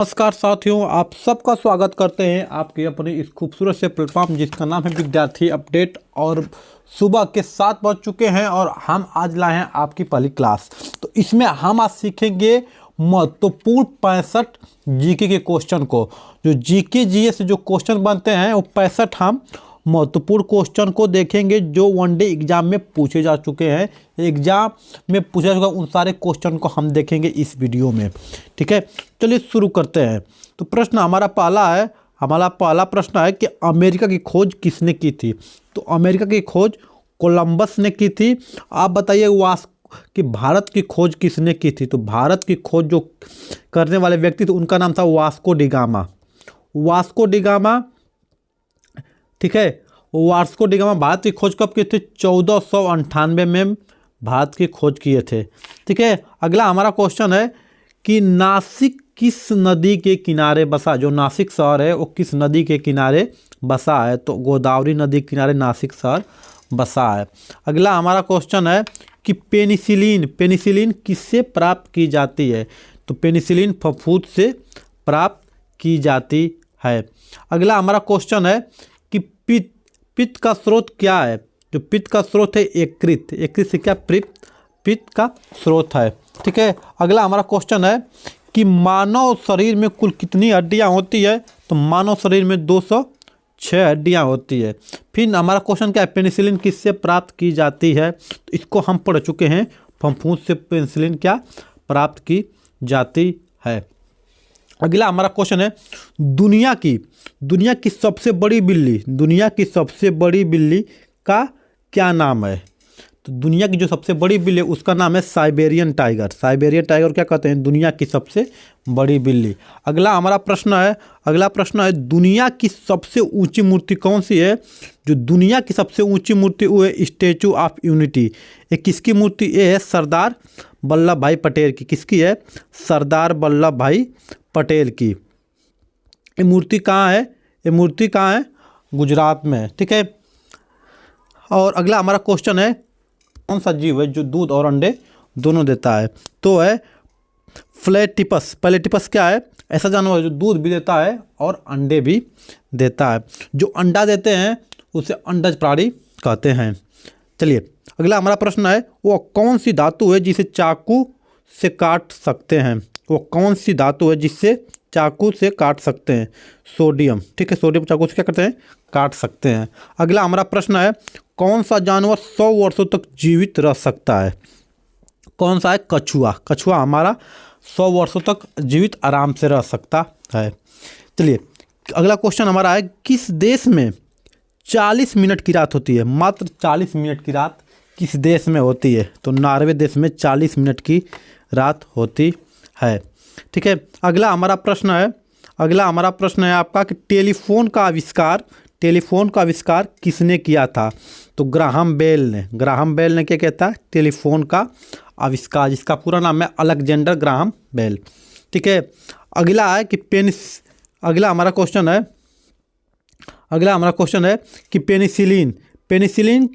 नमस्कार साथियों, आप सबका स्वागत करते हैं आपके अपने इस खूबसूरत से प्लेटफॉर्म जिसका नाम है विद्यार्थी अपडेट। और सुबह के 7 बज चुके हैं और हम आज लाए हैं आपकी पहली क्लास। तो इसमें हम आज सीखेंगे महत्वपूर्ण 65 जीके के क्वेश्चन को। जो जीके जीएस से जो क्वेश्चन बनते हैं वो 65 हम महत्वपूर्ण क्वेश्चन को देखेंगे जो वनडे एग्जाम में पूछे जा चुके हैं। एग्जाम में पूछा जा चुका उन सारे क्वेश्चन को हम देखेंगे इस वीडियो में। ठीक है, चलिए शुरू करते हैं। तो प्रश्न हमारा पहला प्रश्न है कि अमेरिका की खोज किसने की थी। तो अमेरिका की खोज कोलंबस ने की थी। आप बताइए कि भारत की खोज किसने की थी। तो भारत की खोज जो करने वाले व्यक्ति थे उनका नाम था वास्को डी गामा। ठीक है, वास्को डी गामा भारत की खोज कब की थी? 1498 में भारत की खोज किए थे। ठीक है, अगला हमारा क्वेश्चन है कि नासिक किस नदी के किनारे बसा। जो नासिक शहर है वो किस नदी के किनारे बसा है? तो गोदावरी नदी के किनारे नासिक शहर बसा है। अगला हमारा क्वेश्चन है कि पेनिसिलिन किससे प्राप्त की जाती है? तो पेनिसिलिन फफूंद से प्राप्त की जाती है। अगला हमारा क्वेश्चन है कि पित्त का स्रोत क्या है? जो पित्त का स्रोत है यकृत से क्या पित्त का स्रोत है। ठीक है, अगला हमारा क्वेश्चन है कि मानव शरीर में कुल कितनी हड्डियां होती है? तो मानव शरीर में 206 हड्डियां होती है। फिर हमारा क्वेश्चन क्या है? पेनिसिलिन किससे प्राप्त की जाती है? तो इसको हम पढ़ चुके हैं, फफूंद से पेनिसिलिन क्या प्राप्त की जाती है। अगला हमारा क्वेश्चन है दुनिया की सबसे बड़ी बिल्ली का क्या नाम है? तो दुनिया की जो सबसे बड़ी बिल्ली है उसका नाम है साइबेरियन टाइगर क्या कहते हैं? दुनिया की सबसे बड़ी बिल्ली। अगला प्रश्न है दुनिया की सबसे ऊंची मूर्ति कौन सी है? जो दुनिया की सबसे ऊंची मूर्ति वो है स्टैचू ऑफ यूनिटी। ये किसकी मूर्ति? ये है सरदार वल्लभ भाई पटेल की। किसकी है? सरदार वल्लभ भाई पटेल की। ये मूर्ति कहाँ है? गुजरात में। ठीक है, और अगला हमारा क्वेश्चन है कौन सा जीव है जो दूध और अंडे दोनों देता है? तो है प्लेटिपस क्या है? ऐसा जानवर है जो दूध भी देता है और अंडे भी देता है। जो अंडा देते हैं उसे अंडज प्राणी कहते हैं। चलिए, अगला हमारा प्रश्न है वो कौन सी धातु है जिसे चाकू से काट सकते हैं? वो कौन सी धातु है जिससे चाकू से काट सकते हैं? सोडियम। ठीक है, सोडियम चाकू से क्या करते हैं? काट सकते हैं। अगला हमारा प्रश्न है कौन सा जानवर 100 वर्षों तक जीवित रह सकता है? कौन सा है? कछुआ हमारा 100 वर्षों तक जीवित आराम से रह सकता है। चलिए, अगला क्वेश्चन हमारा है किस देश में 40 मिनट की रात होती है? मात्र 40 मिनट की रात किस देश में होती है? तो नॉर्वे देश में 40 मिनट की रात होती है। ठीक है, अगला हमारा प्रश्न है आपका कि टेलीफोन का आविष्कार किसने किया था? तो ग्राहम बेल ने क्या किया था? टेलीफोन का आविष्कार, जिसका पूरा नाम है अलेक्जेंडर ग्राहम बेल। ठीक है, अगला हमारा क्वेश्चन है कि पेनिसिलिन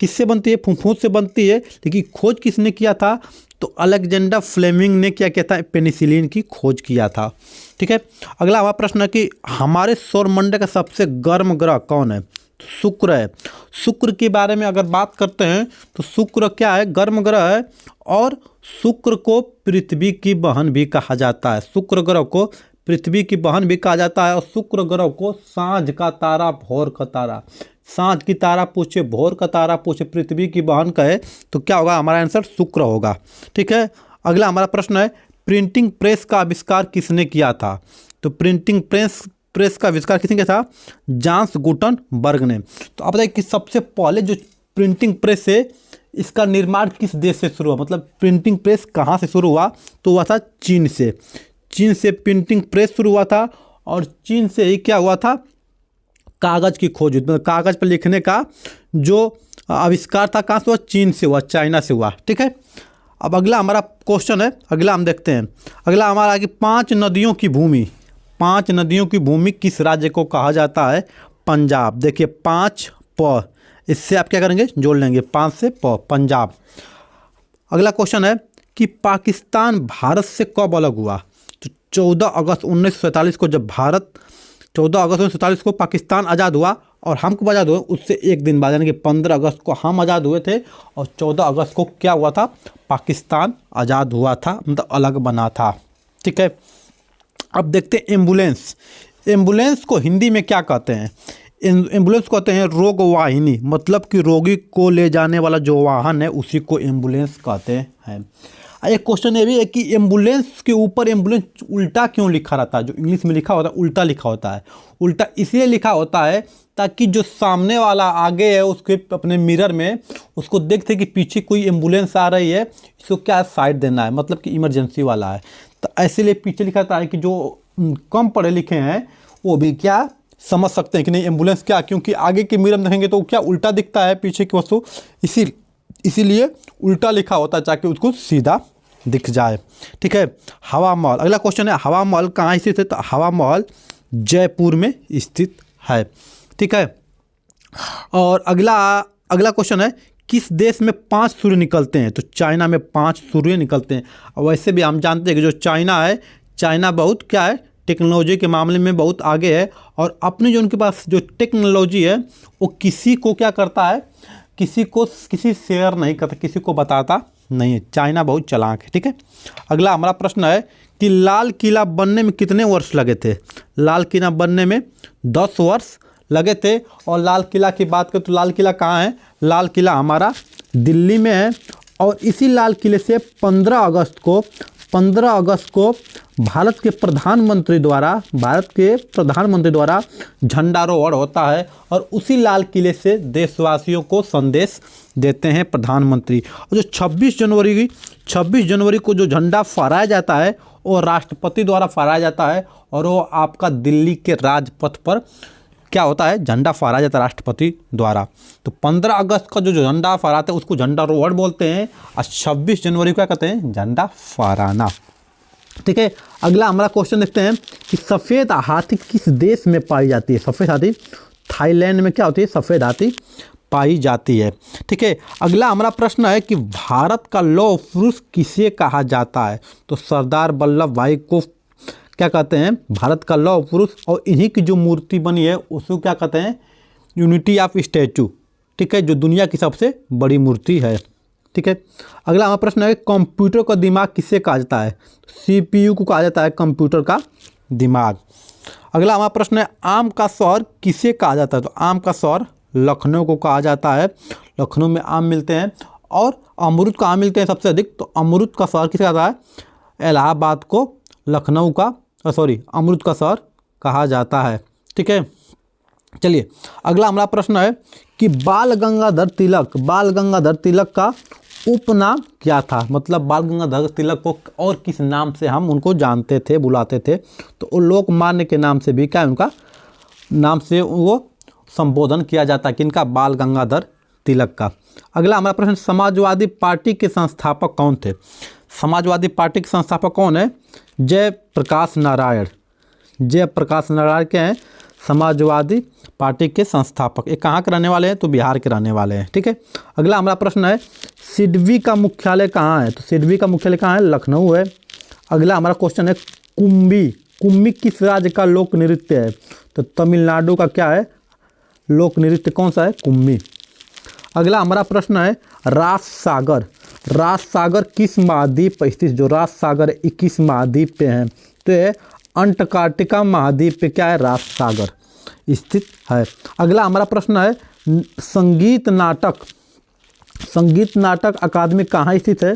किससे बनती है? फफूंद से बनती है, लेकिन खोज किसने किया था? तो अलेक्जेंडर फ्लेमिंग ने क्या किया था? पेनिसिलिन की खोज किया था। ठीक है, अगला हमारा प्रश्न है कि हमारे सौरमंडल का सबसे गर्म ग्रह कौन है? तो शुक्र है। शुक्र के बारे में अगर बात करते हैं तो शुक्र क्या है? गर्म ग्रह है और शुक्र को पृथ्वी की बहन भी कहा जाता है। शुक्र ग्रह को पृथ्वी की बहन भी कहा जाता है और शुक्र ग्रह को सांझ का तारा, भोर का तारा, सांझ की तारा पूछे, भोर का तारा पूछे, पृथ्वी की बहन कहे तो क्या होगा? हमारा आंसर शुक्र होगा। ठीक है, अगला हमारा प्रश्न है प्रिंटिंग प्रेस का आविष्कार किसने किया था? तो प्रिंटिंग प्रेस का आविष्कार किसने किया था? जांस गुटनबर्ग ने। तो आप बताइए कि सबसे पहले जो प्रिंटिंग प्रेस है इसका निर्माण किस देश से शुरू हुआ? मतलब प्रिंटिंग प्रेस कहाँ से शुरू हुआ? तो हुआ था चीन से प्रिंटिंग प्रेस शुरू हुआ था और चीन से ही क्या हुआ था? कागज़ की खोज, मतलब कागज़ पर लिखने का जो आविष्कार था कहाँ से हुआ? चीन से हुआ, चाइना से हुआ। ठीक है, अब अगला हमारा क्वेश्चन है, अगला हम देखते हैं। अगला हमारा है कि 5 नदियों की भूमि किस राज्य को कहा जाता है? पंजाब। देखिए 5 प, इससे आप क्या करेंगे? जोड़ लेंगे 5 से प, पंजाब। अगला क्वेश्चन है कि पाकिस्तान भारत से कब अलग हुआ? तो 14 अगस्त 1947 को जब 14 अगस्त 1947 को पाकिस्तान आज़ाद हुआ और हम कब आज़ाद हुए, उससे एक दिन बाद यानी कि 15 अगस्त को हम आज़ाद हुए थे और 14 अगस्त को क्या हुआ था, पाकिस्तान आज़ाद हुआ था, मतलब अलग बना था। ठीक है, अब देखते हैं एम्बुलेंस। एम्बुलेंस को हिंदी में क्या कहते हैं? एम्बुलेंस कहते हैं रोग वाहिनी, मतलब कि रोगी को ले जाने वाला जो वाहन है उसी को एम्बुलेंस कहते हैं। एक क्वेश्चन ये भी है कि एम्बुलेंस के ऊपर एम्बुलेंस उल्टा क्यों लिखा रहता है? जो इंग्लिश में लिखा होता है उल्टा लिखा होता है। उल्टा इसलिए लिखा होता है ताकि जो सामने वाला आगे है उसके अपने मिरर में उसको देखते कि पीछे कोई एम्बुलेंस आ रही है, इसको क्या साइड देना है, मतलब कि इमरजेंसी वाला है। तो इसीलिए पीछे लिखा था कि जो कम पढ़े लिखे हैं वो भी क्या समझ सकते हैं कि नहीं एम्बुलेंस क्या, क्योंकि आगे के मिरर में देखेंगे तो क्या उल्टा दिखता है पीछे की वस्तु, इसीलिए उल्टा लिखा होता है ताकि उसको सीधा दिख जाए। ठीक है, हवा महल। अगला क्वेश्चन है हवा महल कहाँ स्थित है? तो हवा महल जयपुर में स्थित है। ठीक है, और अगला क्वेश्चन है किस देश में 5 सूर्य निकलते हैं? तो चाइना में 5 सूर्य निकलते हैं। और वैसे भी हम जानते हैं कि जो चाइना है, चाइना बहुत क्या है, टेक्नोलॉजी के मामले में बहुत आगे है और अपनी जो उनके पास जो टेक्नोलॉजी है वो किसी को क्या करता है, किसी शेयर नहीं करता, किसी को बताता नहीं है। चाइना बहुत चालाक है। ठीक है, अगला हमारा प्रश्न है कि लाल किला बनने में कितने वर्ष लगे थे? लाल किला बनने में 10 वर्ष लगे थे। और लाल किला की बात करें तो लाल किला कहाँ है? लाल किला हमारा दिल्ली में है और इसी लाल किले से 15 अगस्त को भारत के प्रधानमंत्री द्वारा झंडारोहण होता है और उसी लाल किले से देशवासियों को संदेश देते हैं प्रधानमंत्री। और जो 26 जनवरी को जो झंडा फहराया जाता है वो राष्ट्रपति द्वारा फहराया जाता है और वो आपका दिल्ली के राजपथ पर क्या होता है, झंडा फहराया जाता है राष्ट्रपति द्वारा। तो 15 अगस्त का जो झंडा फहराते हैं उसको झंडारोहण बोलते हैं और 26 जनवरी को क्या कहते हैं, झंडा फहराना। ठीक है, अगला हमारा क्वेश्चन देखते हैं कि सफ़ेद हाथी किस देश में पाई जाती है? सफ़ेद हाथी थाईलैंड में क्या होती है, सफ़ेद हाथी पाई जाती है। ठीक है, अगला हमारा प्रश्न है कि भारत का लौह पुरुष किसे कहा जाता है? तो सरदार वल्लभ भाई को क्या कहते हैं, भारत का लौह पुरुष। और इन्हीं की जो मूर्ति बनी है उसको क्या कहते हैं, यूनिटी ऑफ स्टैचू। ठीक है, जो दुनिया की सबसे बड़ी मूर्ति है। ठीक है, अगला हमारा प्रश्न है कंप्यूटर का दिमाग किसे कहा जाता है? CPU को कहा जाता है कंप्यूटर का दिमाग। अगला हमारा प्रश्न है आम का शहर किसे कहा जाता है? तो आम का शहर लखनऊ को कहा जाता है। लखनऊ में आम मिलते हैं और अमरूद कहाँ मिलते हैं सबसे अधिक? तो अमरूद का शहर किसे कहता है? इलाहाबाद को अमरूद का शहर कहा जाता है। ठीक है, चलिए अगला हमारा प्रश्न है कि बाल गंगाधर तिलक का उपनाम क्या था? मतलब बाल गंगाधर तिलक को और किस नाम से हम उनको जानते थे, बुलाते थे? तो वो लोकमान्य के नाम से भी क्या उनका नाम से वो संबोधन किया जाता है कि इनका बाल गंगाधर तिलक का। अगला हमारा प्रश्न समाजवादी पार्टी के संस्थापक कौन थे? समाजवादी पार्टी के संस्थापक कौन है? जयप्रकाश नारायण क्या हैं? समाजवादी पार्टी के संस्थापक। ये कहाँ के रहने वाले हैं? तो बिहार के रहने वाले हैं। ठीक है, अगला हमारा प्रश्न है सिडबी का मुख्यालय कहाँ है? तो सिडबी का मुख्यालय कहाँ है? लखनऊ है। अगला हमारा क्वेश्चन है कुम्भी किस राज्य का लोक नृत्य है? तो तमिलनाडु का क्या है लोक नृत्य, कौन सा है? कुम्भी। अगला हमारा प्रश्न है राज सागर किस महाद्वीप पर स्थित? जो राज सागर 21 महाद्वीप पे हैं, तो ये अंटार्कटिका महाद्वीप पे क्या है? राज सागर स्थित है। अगला हमारा प्रश्न है संगीत नाटक अकादमी कहाँ स्थित है?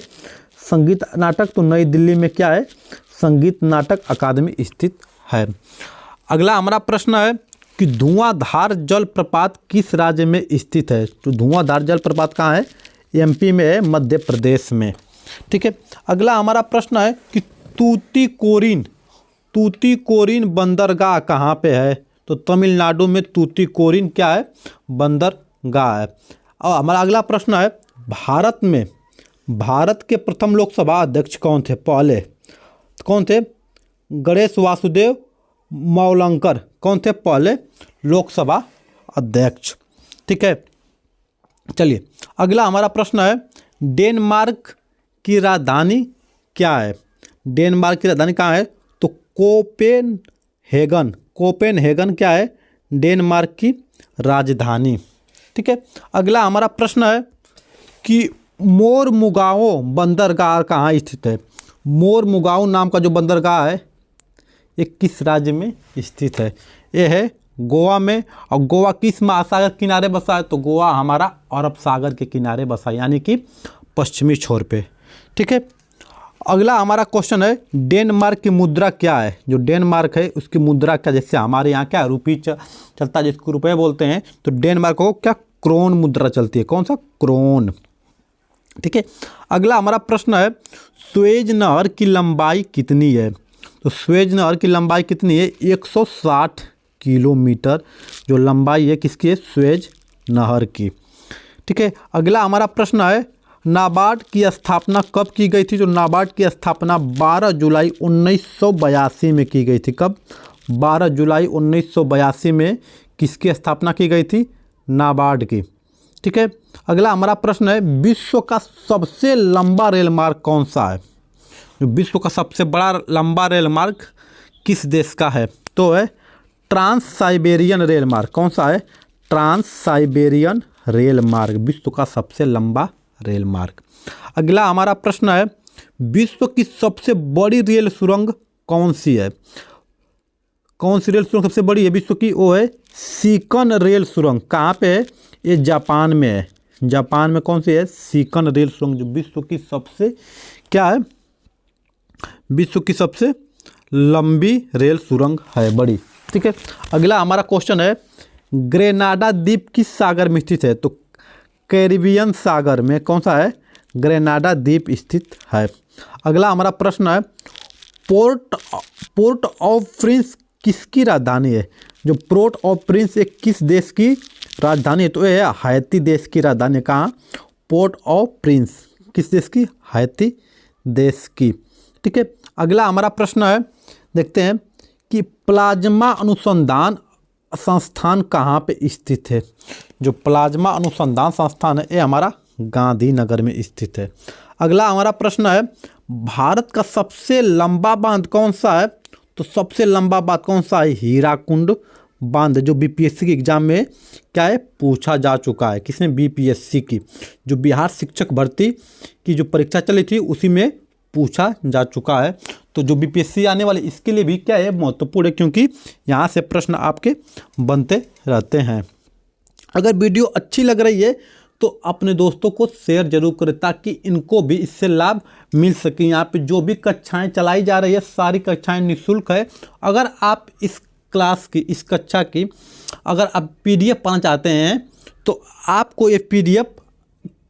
संगीत नाटक तो नई दिल्ली में क्या है? संगीत नाटक अकादमी स्थित है। अगला हमारा प्रश्न है कि धुआंधार जलप्रपात किस राज्य में स्थित है? तो धुआंधार जलप्रपात कहाँ है? MP में है, मध्य प्रदेश में। ठीक है, अगला हमारा प्रश्न है कि तूतीकोरिन बंदरगाह कहाँ पे है? तो तमिलनाडु में तूतीकोरिन क्या है? बंदरगाह है। और हमारा अगला प्रश्न है भारत के प्रथम लोकसभा अध्यक्ष कौन थे? पहले कौन थे? गणेश वासुदेव मौलंकर कौन थे? पहले लोकसभा अध्यक्ष। ठीक है, चलिए अगला हमारा प्रश्न है डेनमार्क की राजधानी क्या है? डेनमार्क की राजधानी कहाँ है? तो कोपेनहेगन। कोपेनहेगन क्या है? डेनमार्क की राजधानी। ठीक है, अगला हमारा प्रश्न है कि मोरमुगाओ बंदरगाह कहाँ स्थित है? मोरमुगाओ नाम का जो बंदरगाह है ये किस राज्य में स्थित है? ये है गोवा में। और गोवा किस महासागर के किनारे बसा है? तो गोवा हमारा अरब सागर के किनारे बसा है, यानी कि पश्चिमी छोर पे। ठीक है, अगला हमारा क्वेश्चन है डेनमार्क की मुद्रा क्या है? जो डेनमार्क है उसकी मुद्रा क्या? जैसे हमारे यहाँ क्या रुपये चलता है जिसको रुपये बोलते हैं, तो डेनमार्क को क्या क्रोन मुद्रा चलती है। कौन सा? क्रोन। ठीक है, अगला हमारा प्रश्न है स्वेज नहर की लंबाई कितनी है? तो स्वेज नहर की लंबाई कितनी है? 160 किलोमीटर जो लंबाई है किसकी है? स्वेज नहर की। ठीक है, अगला हमारा प्रश्न है नाबार्ड की स्थापना कब की गई थी? जो नाबार्ड की स्थापना 12 जुलाई 1982 में की गई थी। कब? 12 जुलाई 1982 में किसकी स्थापना की गई थी? नाबार्ड की। ठीक है, अगला हमारा प्रश्न है विश्व का सबसे लंबा रेल मार्ग कौन सा है? जो विश्व का सबसे बड़ा लंबा रेल मार्ग किस देश का है? तो है ट्रांस साइबेरियन रेल मार्ग। कौन सा है? ट्रांस साइबेरियन रेल मार्ग विश्व का सबसे लंबा रेल मार्ग। अगला हमारा प्रश्न है विश्व की सबसे बड़ी रेल सुरंग कौन सी है? कौन सी रेल सुरंग सबसे बड़ी है विश्व की? वो है सीकन रेल सुरंग। कहाँ पे है? ये जापान में है। जापान में कौन सी है? सीकन रेल सुरंग जो विश्व की सबसे क्या है? विश्व की सबसे लंबी रेल सुरंग है, बड़ी। ठीक है, अगला हमारा क्वेश्चन है ग्रेनाडा द्वीप किस सागर में स्थित है? तो कैरिबियन सागर में कौन सा है? ग्रेनाडा द्वीप स्थित है। अगला हमारा प्रश्न है पोर्ट ऑफ प्रिंस किसकी राजधानी है? जो पोर्ट ऑफ प्रिंस एक किस देश की राजधानी है? तो ये है हैती देश की राजधानी। कहाँ? पोर्ट ऑफ प्रिंस किस देश की? हैती देश की। ठीक है, अगला हमारा प्रश्न है देखते हैं कि प्लाज्मा अनुसंधान संस्थान कहाँ पे स्थित है? जो प्लाज्मा अनुसंधान संस्थान है ये हमारा गांधीनगर में स्थित है। अगला हमारा प्रश्न है भारत का सबसे लंबा बांध कौन सा है? तो सबसे लंबा बांध कौन सा है? हीराकुंड बांध जो बीपीएससी की एग्जाम में क्या है पूछा जा चुका है। किसने? बीपीएससी की जो बिहार शिक्षक भर्ती की जो परीक्षा चली थी उसी में पूछा जा चुका है। तो जो बीपीएससी आने वाले इसके लिए भी क्या है महत्वपूर्ण है, क्योंकि यहाँ से प्रश्न आपके बनते रहते हैं। अगर वीडियो अच्छी लग रही है तो अपने दोस्तों को शेयर जरूर करें ताकि इनको भी इससे लाभ मिल सके। यहाँ पे जो भी कक्षाएं चलाई जा रही है सारी कक्षाएं निःशुल्क है। अगर आप इस क्लास की इस कक्षा की अगर आप पीडीएफ पाना चाहते हैं तो आपको ये पीडीएफ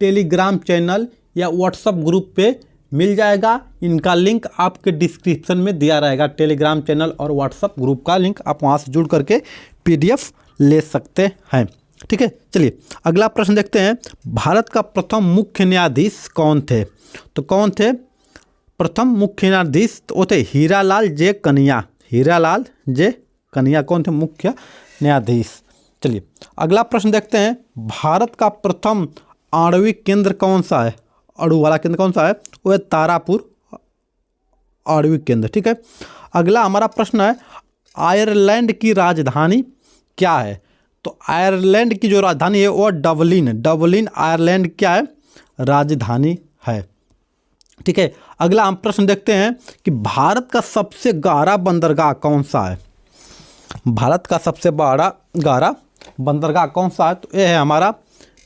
टेलीग्राम चैनल या व्हाट्सएप ग्रुप पे मिल जाएगा। इनका लिंक आपके डिस्क्रिप्शन में दिया रहेगा। टेलीग्राम चैनल और व्हाट्सएप ग्रुप का लिंक आप वहाँ से जुड़ करके पीडीएफ ले सकते हैं। ठीक है, चलिए अगला प्रश्न देखते हैं भारत का प्रथम मुख्य न्यायाधीश कौन थे? तो कौन थे प्रथम मुख्य न्यायाधीश? तो वो थे हीरालाल जे कन्या। हीरालाल जे कन्या कौन थे मुख्य न्यायाधीश? चलिए अगला प्रश्न देखते हैं भारत का प्रथम आणविक केंद्र कौन सा है? अणु वाला केंद्र कौन सा है? वो है तारापुर आणविक केंद्र। ठीक है, अगला हमारा प्रश्न है आयरलैंड की राजधानी क्या है? तो आयरलैंड की जो राजधानी है वो डबलिन आयरलैंड क्या है? राजधानी है। ठीक है, अगला हम प्रश्न देखते हैं कि भारत का सबसे गहरा बंदरगाह कौन सा है? भारत का सबसे बड़ा गहरा बंदरगाह कौन सा है? तो ये है हमारा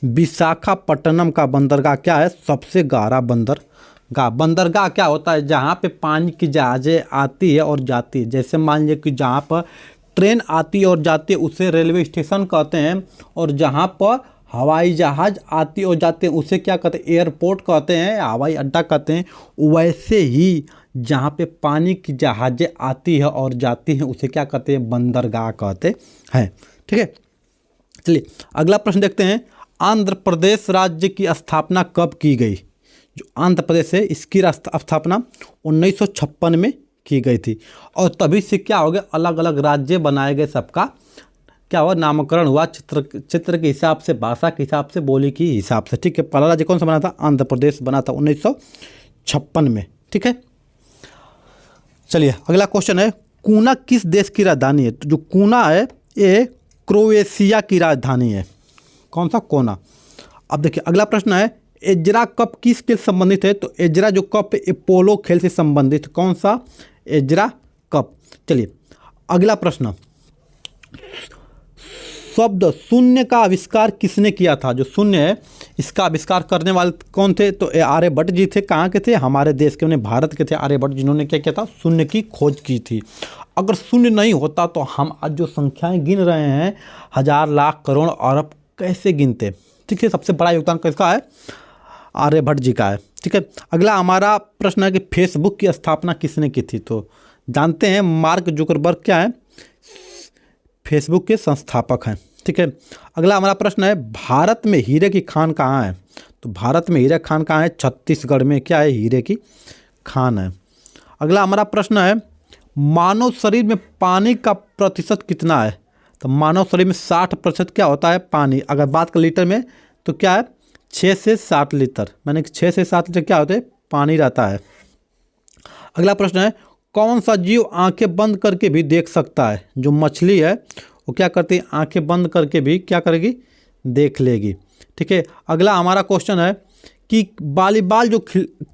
विशाखापट्टनम का बंदरगाह। क्या है? सबसे गहरा बंदरगाह। बंदरगाह क्या होता है? जहाँ पे पानी की जहाज़ें आती है और जाती है। जैसे मान लीजिए कि जहाँ पर ट्रेन आती है और जाती है उसे रेलवे स्टेशन कहते हैं, और जहाँ पर हवाई जहाज़ आती और जाते हैं उसे क्या कहते हैं? एयरपोर्ट कहते हैं, हवाई अड्डा कहते हैं। वैसे ही जहाँ पे पानी की जहाज़ें आती है और जाती हैं उसे क्या कहते हैं? बंदरगाह कहते हैं। ठीक है, चलिए अगला प्रश्न देखते हैं आंध्र प्रदेश राज्य की स्थापना कब की गई? जो आंध्र प्रदेश है इसकी स्थापना 1956 में की गई थी, और तभी से क्या हो गया अलग अलग राज्य बनाए गए। सबका क्या हुआ? नामकरण हुआ क्षेत्र के हिसाब से, भाषा के हिसाब से, बोली के हिसाब से। ठीक है, पहला राज्य कौन सा बना था? आंध्र प्रदेश बना था 1956 में। ठीक है, चलिए अगला क्वेश्चन है कूना किस देश की राजधानी है? तो जो कूना है ये क्रोएशिया की राजधानी है। कौन सा? कोना। अब देखिए अगला प्रश्न है, एजरा कप किस खेल से संबंधित है? तो एजरा जो कप है पोलो खेल से संबंधित। कौन सा? Ezra cup. चलिए अगला प्रश्न, शब्द शून्य का आविष्कार किसने किया था? जो शून्य है इसका आविष्कार करने वाले कौन थे? तो आर्यभट्ट जी थे। कहाँ के थे? हमारे देश के, उन्हें भारत के थे आर्यभट्ट, जिन्होंने क्या किया था? शून्य की खोज की थी। अगर शून्य नहीं होता तो हम आज जो संख्याएं गिन रहे हैं, हजार, लाख, करोड़, अरब, कैसे गिनते? ठीक है, सबसे बड़ा योगदान किसका है? आर्यभट्ट जी का है। ठीक है, अगला हमारा प्रश्न है कि फेसबुक की स्थापना किसने की थी? तो जानते हैं मार्क जुकरबर्ग क्या है? फेसबुक के संस्थापक हैं। ठीक है, अगला हमारा प्रश्न है, भारत में हीरे की खान कहाँ है? तो भारत में हीरे खान कहाँ है? छत्तीसगढ़ में क्या है? हीरे की खान है। अगला हमारा प्रश्न है, मानव शरीर में पानी का प्रतिशत कितना है? तो मानव शरीर में 60% क्या होता है? पानी। अगर बात कर लीटर में तो क्या है? 6 से 7 लीटर, मैंने 6 से 7 लीटर क्या होते हैं? पानी रहता है। अगला प्रश्न है, कौन सा जीव आंखें बंद करके भी देख सकता है? जो मछली है वो क्या करती है? आंखें बंद करके भी क्या करेगी? देख लेगी। ठीक है, अगला हमारा क्वेश्चन है कि वॉलीबॉल जो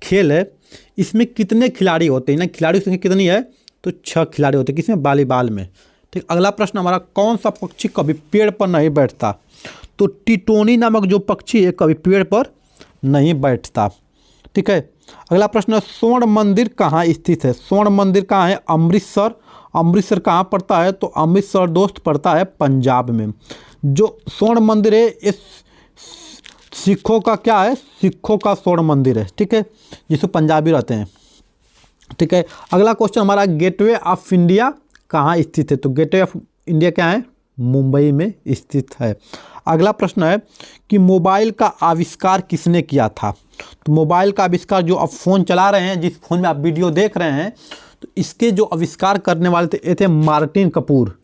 खेल है इसमें कितने खिलाड़ी होते हैं? ना खिलाड़ी की संख्या कितनी है? तो 6 खिलाड़ी होते हैं। किसमें? वॉलीबॉल में। ठीक, अगला प्रश्न हमारा, कौन सा पक्षी कभी पेड़ पर नहीं बैठता? तो टिटोनी नामक जो पक्षी है कभी पेड़ पर नहीं बैठता। ठीक है, अगला प्रश्न है, स्वर्ण मंदिर कहाँ स्थित है? स्वर्ण मंदिर कहाँ है? अमृतसर। अमृतसर कहाँ पड़ता है? तो अमृतसर दोस्त पड़ता है पंजाब में। जो स्वर्ण मंदिर है इस सिखों का क्या है? सिखों का स्वर्ण मंदिर है। ठीक है, जिसमें पंजाबी रहते हैं। ठीक है, अगला क्वेश्चन हमारा, गेटवे ऑफ इंडिया कहाँ स्थित है? तो गेटवे ऑफ इंडिया क्या है? मुंबई में स्थित है। अगला प्रश्न है कि मोबाइल का आविष्कार किसने किया था? तो मोबाइल का आविष्कार, जो आप फ़ोन चला रहे हैं, जिस फ़ोन में आप वीडियो देख रहे हैं, तो इसके जो आविष्कार करने वाले थे ये थे मार्टिन कपूर।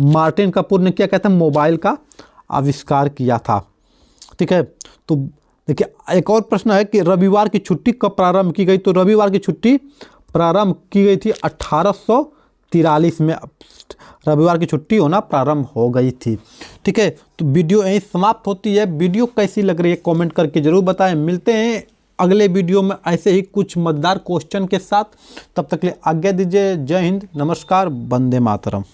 मार्टिन कपूर ने क्या कहते हैं? मोबाइल का आविष्कार किया था। ठीक है, तो देखिए एक और प्रश्न है कि रविवार की छुट्टी कब प्रारंभ की गई? तो रविवार की छुट्टी प्रारंभ की गई थी 1843 में। रविवार की छुट्टी होना प्रारंभ हो गई थी। ठीक है, तो वीडियो यहीं समाप्त होती है। वीडियो कैसी लग रही है कमेंट करके ज़रूर बताएं। मिलते हैं अगले वीडियो में ऐसे ही कुछ मज़ेदार क्वेश्चन के साथ। तब तक के लिए आज्ञा दीजिए। जय हिंद, नमस्कार, वंदे मातरम।